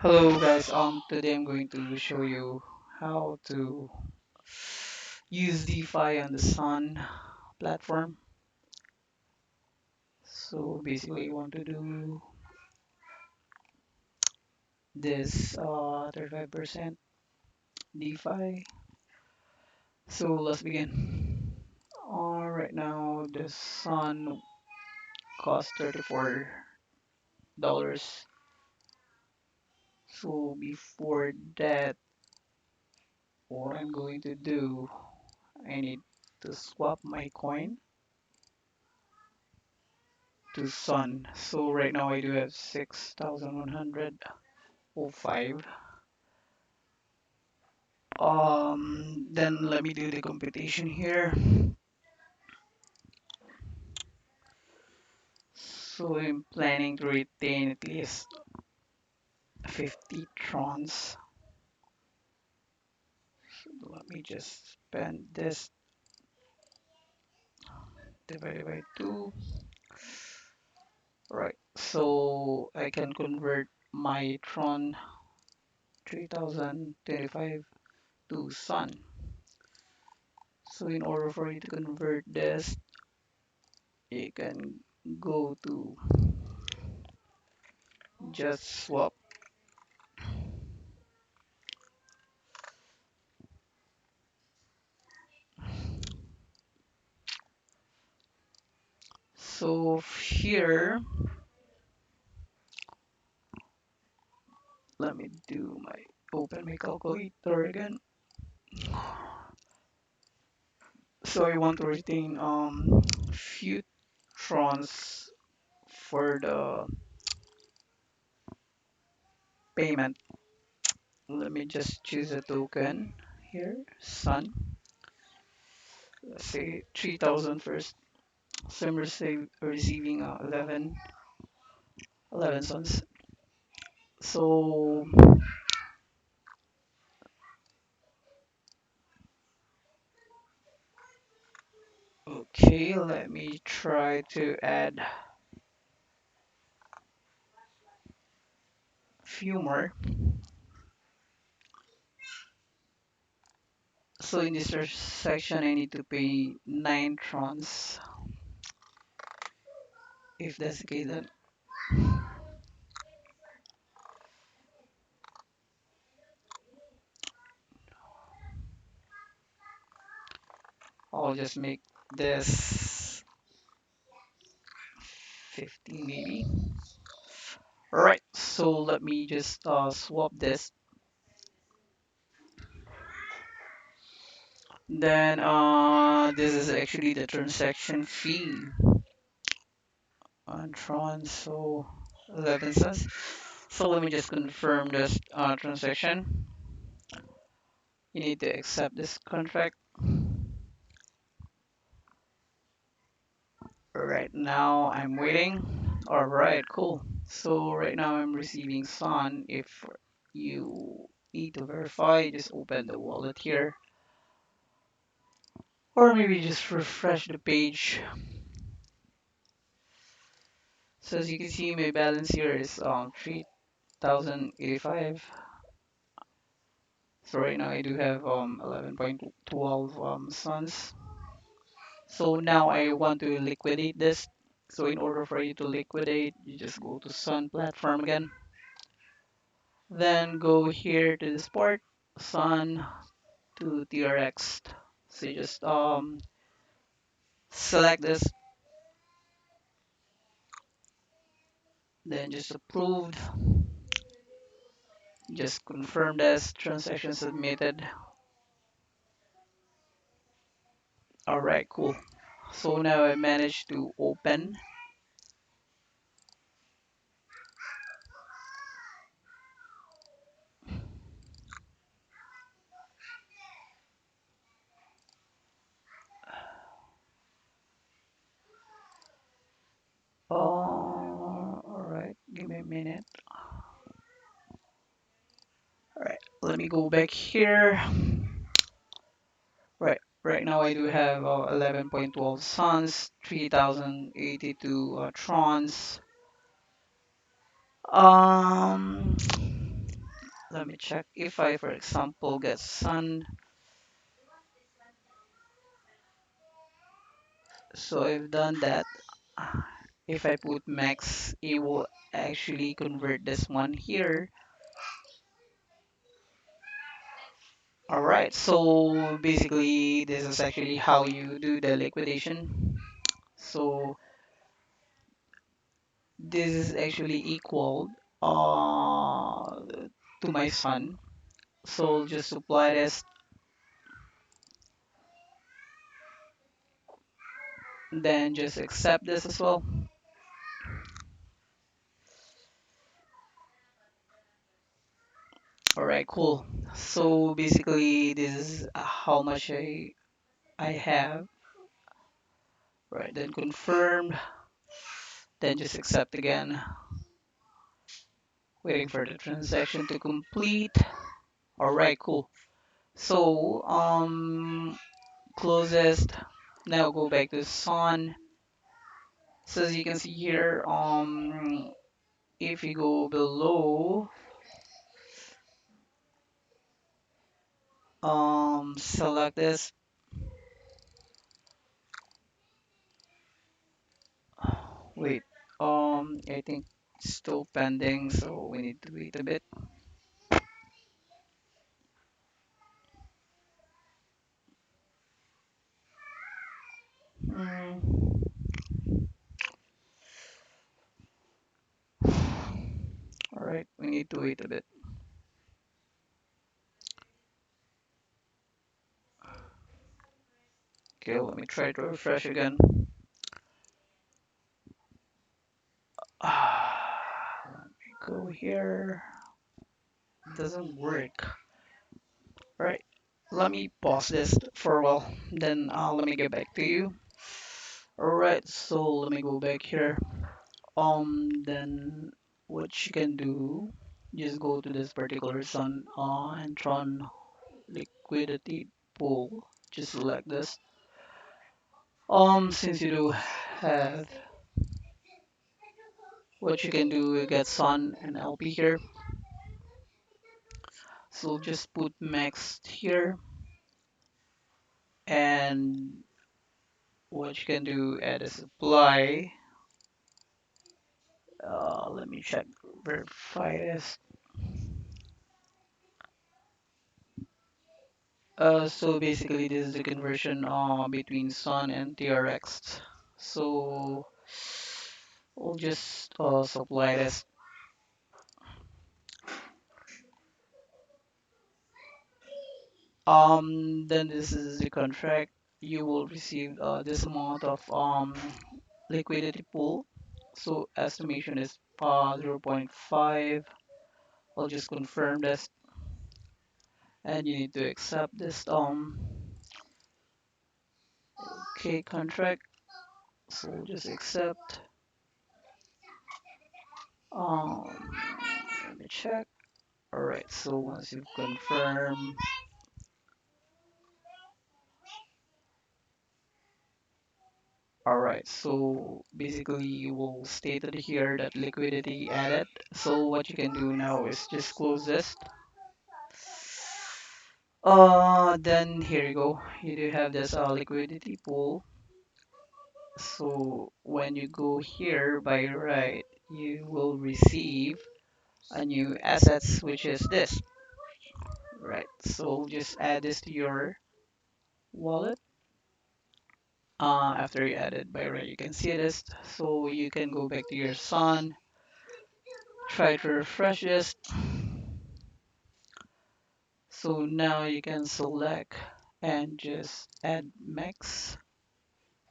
Hello guys, today I'm going to show you how to use DeFi on the Sun platform. So basically you want to do this 35% DeFi. So let's begin. Right now the Sun costs $34. So before that, what I'm going to do, I need to swap my coin to Sun. So right now I do have 6,105. Then let me do the computation here. So I'm planning to retain at least 50 trons. So let me just spend this divided by 2. Right, so I can convert my Tron 3025 to Sun. So in order for you to convert this, you can go to just swap. So here, let me do my open my calculator again. So I want to retain few trons for the payment. Let me just choose a token here, Sun. Let's say 3,000 first. So I'm receiving 11 suns. So okay, let me try to add a few more. So in this section, I need to pay 9 trons. If that's the case, then I'll just make this 50 maybe. Alright, so let me just swap this. Then this is actually the transaction fee on Tron, so 11 cents. So let me just confirm this transaction. You need to accept this contract. Right now I'm waiting. Alright, cool. So right now I'm receiving Sun. If you need to verify, just open the wallet here. Or maybe just refresh the page. So as you can see, my balance here is 3,085. So right now I do have 11.12 suns. So now I want to liquidate this. So in order for you to liquidate, you just go to Sun platform again. Then go here to the sport, Sun to TRX. So you just select this, then just approved. Just confirm this transaction submitted. Alright, cool. So now I managed to open. Alright, give me a minute. Alright, let me go back here. Right now I do have 11.12 suns, 3,082 trons. Um, Let me check if I, for example, get Sun. So I've done that. If I put max, it will actually convert this one here. Alright, so basically this is actually how you do the liquidation. So this is actually equal uh, to my Sun. So just supply this, then just accept this as well. Alright, cool. So basically this is how much I have. Right, then confirm, then just accept again, waiting for the transaction to complete. Alright, cool. So closest. Now go back to Sun. So as you can see here, if you go below, select this. Wait, I think it's still pending, so we need to wait a bit. Mm, all right, we need to wait a bit. Okay, let me try to refresh again. Let me go here. Doesn't work. All right, let me pause this for a while. Then let me get back to you. All right, so let me go back here. Then what you can do, just go to this particular Sun and Tron liquidity pool. Just select this. Since you do have, what you can do, you get Sun and LP here. So just put max here, and what you can do, add a supply. Let me check, verify this. So basically, this is the conversion between Sun and TRX. So we'll just supply this. Then this is the contract. You will receive this amount of liquidity pool. So estimation is zero point 0.5. I'll just confirm this, and you need to accept this okay contract. So we'll just accept. Um, Let me check. All right. So once you confirm, all right. So basically, you will state it here that liquidity added. So what you can do now is just close this. Then here you go. You do have this liquidity pool. So when you go here by right, you will receive a new assets, which is this. Right. So just add this to your wallet. After you add it by right, you can see this. So you can go back to your Sun, try to refresh this. So now you can select and just add max,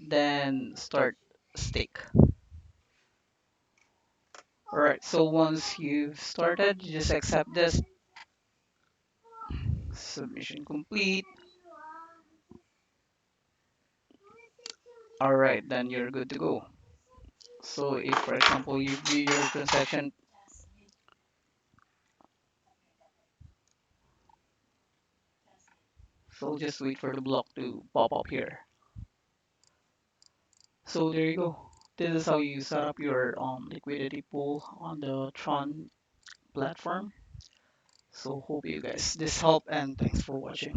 then start stake. Alright, so once you've started, you just accept this. Submission complete. Alright, then you're good to go. So if, for example, you view your transaction, so just wait for the block to pop up here. So there you go. This is how you set up your liquidity pool on the Tron platform. So hope you guys this help and thanks for watching.